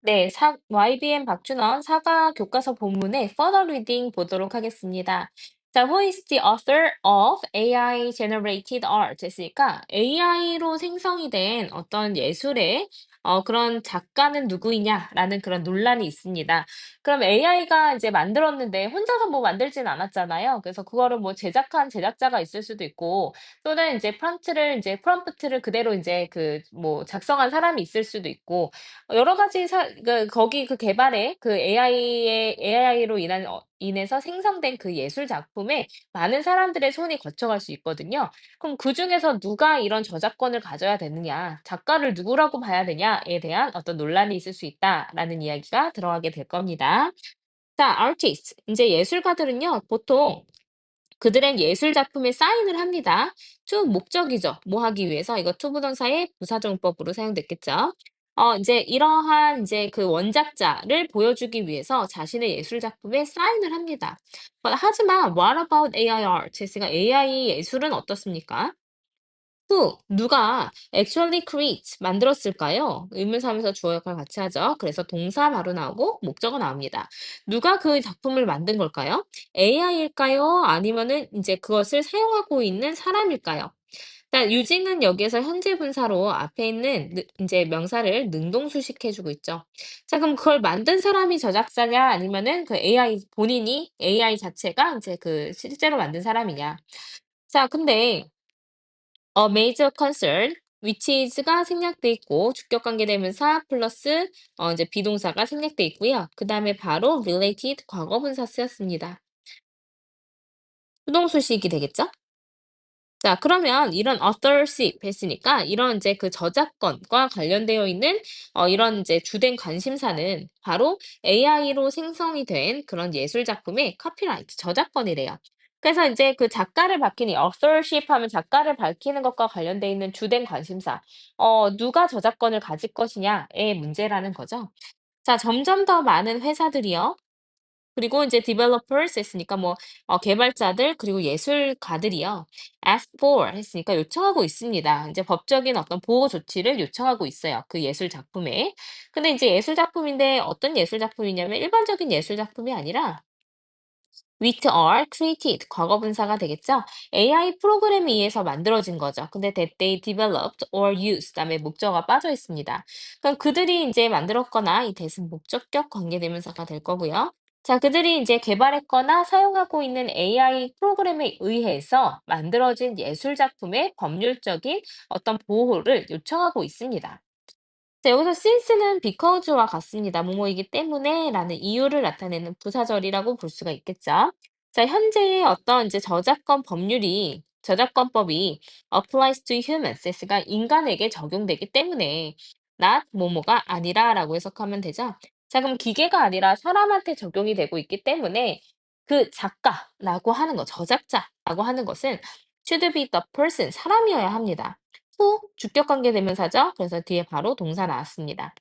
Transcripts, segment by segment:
네, YBN 박준원 사과 교과서 본문의 further reading 보도록 하겠습니다. 자, who is the author of AI generated art? 했으니까 AI로 생성이 된 어떤 예술의 그런 작가는 누구이냐라는 그런 논란이 있습니다. 그럼 AI가 이제 만들었는데 혼자서 뭐 만들진 않았잖아요. 그래서 그거를 뭐 제작한 제작자가 있을 수도 있고 또는 이제 프롬프트를 그대로 이제 그 뭐 작성한 사람이 있을 수도 있고 여러 가지 거기 그 개발에 그 AI로 인해서 생성된 그 예술 작품에 많은 사람들의 손이 거쳐갈 수 있거든요. 그럼 그중에서 누가 이런 저작권을 가져야 되느냐, 작가를 누구라고 봐야 되냐에 대한 어떤 논란이 있을 수 있다라는 이야기가 들어가게 될 겁니다. 자, artist. 이제 예술가들은요, 보통 그들의 예술 작품에 사인을 합니다. to 목적이죠. 뭐 하기 위해서 이거 to 부동사의 부사정법으로 사용됐겠죠. 이제 이러한 이제 그 원작자를 보여주기 위해서 자신의 예술 작품에 사인을 합니다. 하지만 what about AI art? 제가 AI 예술은 어떻습니까? who 누가 actually create 만들었을까요? 의문사면서 주어 역할 같이 하죠. 그래서 동사 바로 나오고 목적어 나옵니다. 누가 그 작품을 만든 걸까요? AI일까요? 아니면은 이제 그것을 사용하고 있는 사람일까요? 자, using은 여기에서 현재 분사로 앞에 있는 이제 명사를 능동수식해주고 있죠. 자, 그럼 그걸 만든 사람이 저작자냐 아니면은 그 AI 본인이 AI 자체가 이제 그 실제로 만든 사람이냐? 자, 근데 major concern, which is가 생략돼 있고 주격 관계대명사 플러스 이제 비동사가 생략돼 있고요. 그 다음에 바로 related 과거분사 쓰였습니다. 수동수식이 되겠죠? 자, 그러면 이런 authorship 했으니까 이런 이제 그 저작권과 관련되어 있는 이런 이제 주된 관심사는 바로 AI로 생성이 된 그런 예술 작품의 카피라이트 저작권이래요. 그래서 이제 그 작가를 밝히는 authorship 하면 작가를 밝히는 것과 관련돼 있는 주된 관심사, 누가 저작권을 가질 것이냐의 문제라는 거죠. 자, 점점 더 많은 회사들이요. 그리고 이제 developers 했으니까 뭐 개발자들 그리고 예술가들이요. ask for 했으니까 요청하고 있습니다. 이제 법적인 어떤 보호 조치를 요청하고 있어요. 그 예술 작품에. 근데 이제 예술 작품인데 어떤 예술 작품이냐면 일반적인 예술 작품이 아니라 which are created 과거 분사가 되겠죠. AI 프로그램에 의해서 만들어진 거죠. 근데 that they developed or used 다음에 목적어가 빠져 있습니다. 그럼 그들이 이제 만들었거나 이 that은 목적격 관계대명사가 될 거고요. 자, 그들이 이제 개발했거나 사용하고 있는 AI 프로그램에 의해서 만들어진 예술 작품의 법률적인 어떤 보호를 요청하고 있습니다. 자, 여기서 since는 because와 같습니다. 뭐뭐이기 때문에라는 이유를 나타내는 부사절이라고 볼 수가 있겠죠. 자, 현재의 어떤 이제 저작권법이 applies to humans, 가 인간에게 적용되기 때문에 not 뭐뭐가 아니라라고 해석하면 되죠. 자, 그럼 기계가 아니라 사람한테 적용이 되고 있기 때문에 그 작가라고 하는 것, 저작자라고 하는 것은 should be the person, 사람이어야 합니다. 후 주격관계대명사죠. 그래서 뒤에 바로 동사 나왔습니다.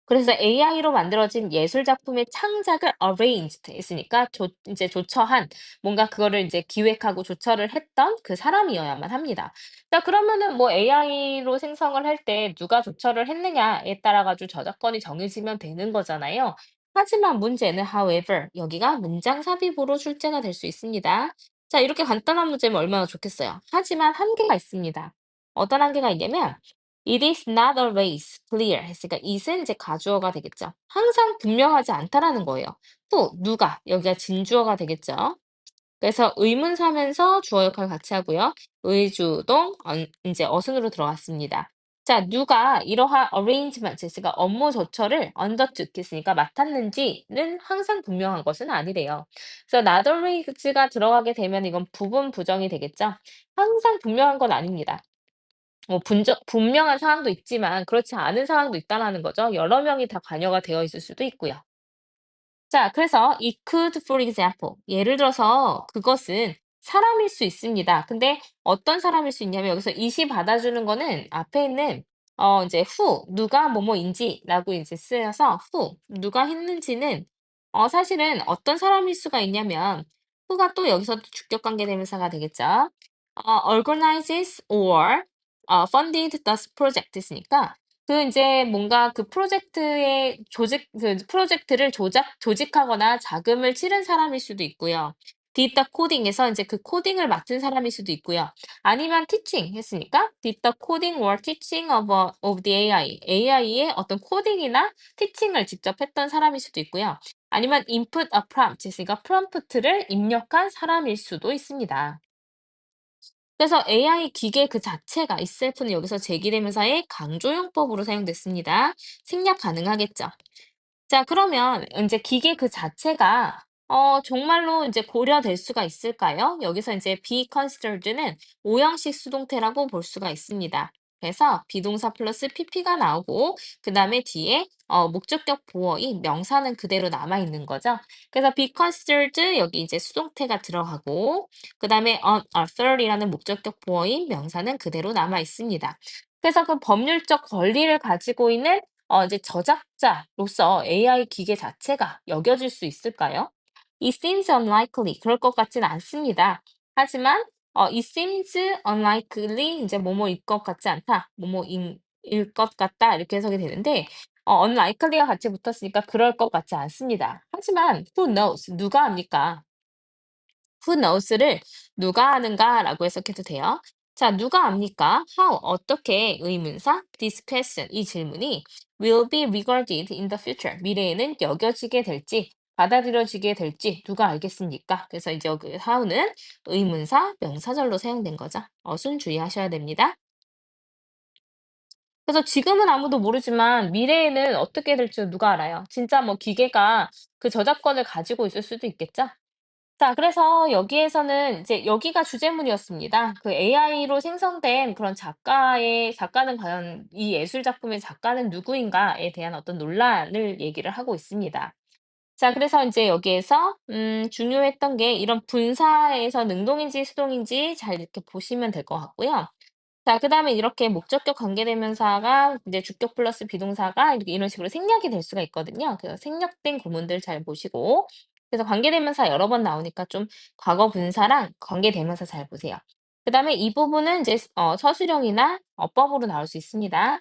그래서 AI로 만들어진 예술 작품의 창작을 arranged 했으니까 이제 조처한 뭔가 그거를 이제 기획하고 조처를 했던 그 사람이어야만 합니다. 자, 그러면은 뭐 AI로 생성을 할 때 누가 조처를 했느냐에 따라 가지고 저작권이 정해지면 되는 거잖아요. 하지만 문제는 however 여기가 문장 삽입으로 출제가 될 수 있습니다. 자, 이렇게 간단한 문제면 얼마나 좋겠어요. 하지만 한계가 있습니다. 어떤 한계가 있냐면 It is not always clear 했으니까 it은 이제 가주어가 되겠죠. 항상 분명하지 않다라는 거예요. 또 누가 여기가 진주어가 되겠죠. 그래서 의문사면서 주어 역할 같이 하고요. 의주동 이제 어순으로 들어갔습니다. 자, 누가 이러한 arrangement 했으니까 업무 조처를 undertook 했으니까 맡았는지는 항상 분명한 것은 아니래요. 그래서 not always가 들어가게 되면 이건 부분 부정이 되겠죠. 항상 분명한 건 아닙니다. 분명한 상황도 있지만 그렇지 않은 상황도 있다라는 거죠. 여러 명이 다 관여가 되어 있을 수도 있고요. 자, 그래서 it could, for example, 예를 들어서 그것은 사람일 수 있습니다. 근데 어떤 사람일 수 있냐면 여기서 it이 받아주는 거는 앞에 있는 이제 who, 누가 뭐뭐인지라고 이제 쓰여서 who, 누가 했는지는 사실은 어떤 사람일 수가 있냐면 who가 또 여기서 주격 관계 대명사가 되겠죠. organizes or funded the project 있으니까 인제 뭔가 그 프로젝트의 조직 그 프로젝트를 조직하거나 자금을 치른 사람일 수도 있고요. did the coding에서 인제 그 코딩을 맡은 사람일 수도 있고요. 아니면 teaching 했으니까 did the coding or teaching of the AI. AI의 어떤 코딩이나 티칭을 직접 했던 사람일 수도 있고요. 아니면 input a prompt 했으니까 프롬프트를 입력한 사람일 수도 있습니다. 그래서 AI 기계 그 자체가 itself는 여기서 제기대명사의 강조용법으로 사용됐습니다. 생략 가능하겠죠. 자, 그러면 인제 기계 그 자체가 정말로 인제 고려될 수가 있을까요? 여기서 인제 be considered는 오형식 수동태라고 볼 수가 있습니다. 그래서 비동사 플러스 pp가 나오고 그다음에 뒤에 목적격 보어인 명사는 그대로 남아 있는 거죠. 그래서 be considered 여기 이제 수동태가 들어가고 그다음에 unauthored이라는 목적격 보어인 명사는 그대로 남아 있습니다. 그래서 그 법률적 권리를 가지고 있는 이제 저작자로서 AI 기계 자체가 여겨질 수 있을까요? It seems unlikely. 그럴 것 같진 않습니다. 하지만 it seems unlikely 이제 뭐뭐일 것 같지 않다. 뭐뭐인 일 것 같다. 이렇게 해석이 되는데 unlikely가 같이 붙었으니까 그럴 것 같지 않습니다. 하지만 who knows? 누가 압니까? who knows를 누가 아는가라고 해석해도 돼요. 자, 누가 압니까? how 어떻게 의문사 this question 이 질문이 will be regarded in the future 미래에는 여겨지게 될지 받아들여지게 될지 누가 알겠습니까? 그래서 이제 여기 how는 의문사 명사절로 사용된 거죠. 어순 주의하셔야 됩니다. 그래서 지금은 아무도 모르지만 미래에는 어떻게 될지 누가 알아요? 진짜 뭐 기계가 그 저작권을 가지고 있을 수도 있겠죠? 자, 그래서 여기에서는 이제 여기가 주제문이었습니다. 그 AI로 생성된 그런 작가는 과연 이 예술 작품의 작가는 누구인가에 대한 어떤 논란을 얘기를 하고 있습니다. 자, 그래서 인제 여기에서 중요했던 게 이런 분사에서 능동인지 수동인지 잘 이렇게 보시면 될 것 같고요. 자, 그다음에 이렇게 목적격 관계대명사가 이제 주격 플러스 비동사가 이렇게 이런 식으로 생략이 될 수가 있거든요. 그래서 생략된 구문들 잘 보시고 그래서 관계대명사 여러 번 나오니까 좀 과거 분사랑 관계대명사 잘 보세요. 그다음에 이 부분은 이제 서술형이나 어법으로 나올 수 있습니다.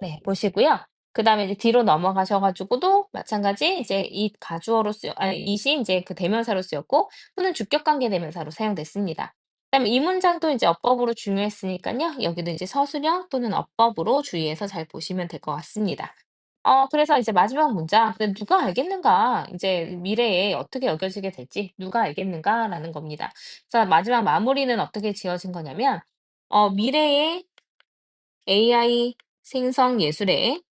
네, 보시고요. 그다음에 이제 뒤로 넘어가셔 가지고도 마찬가지 이제 it 가주어로 쓰여 아니 it이 인제 그 대명사로 쓰였고 또는 주격 관계 대명사로 사용됐습니다. 그다음에 이 문장도 이제 어법으로 중요했으니깐요. 여기도 이제 서술형 또는 어법으로 주의해서 잘 보시면 될 것 같습니다. 그래서 이제 마지막 문장 그 '누가 알겠는가?' 인제 미래에 어떻게 여겨지게 될지 '누가 알겠는가?'라는 겁니다. 자, 마지막 마무리는 어떻게 지어진 거냐면 미래의 AI 생성 예술의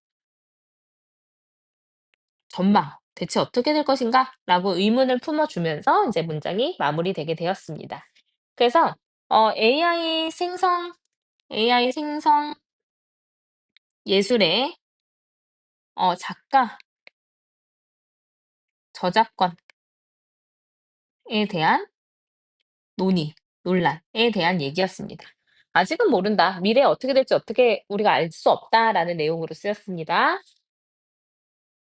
전망, 대체 어떻게 될 것인가? 라고 의문을 품어주면서 이제 문장이 마무리되게 되었습니다. 그래서 AI 생성 예술의 작가, 저작권에 대한 논의, 논란에 대한 얘기였습니다. 아직은 모른다. 미래에 어떻게 될지 어떻게 우리가 알 수 없다라는 내용으로 쓰였습니다.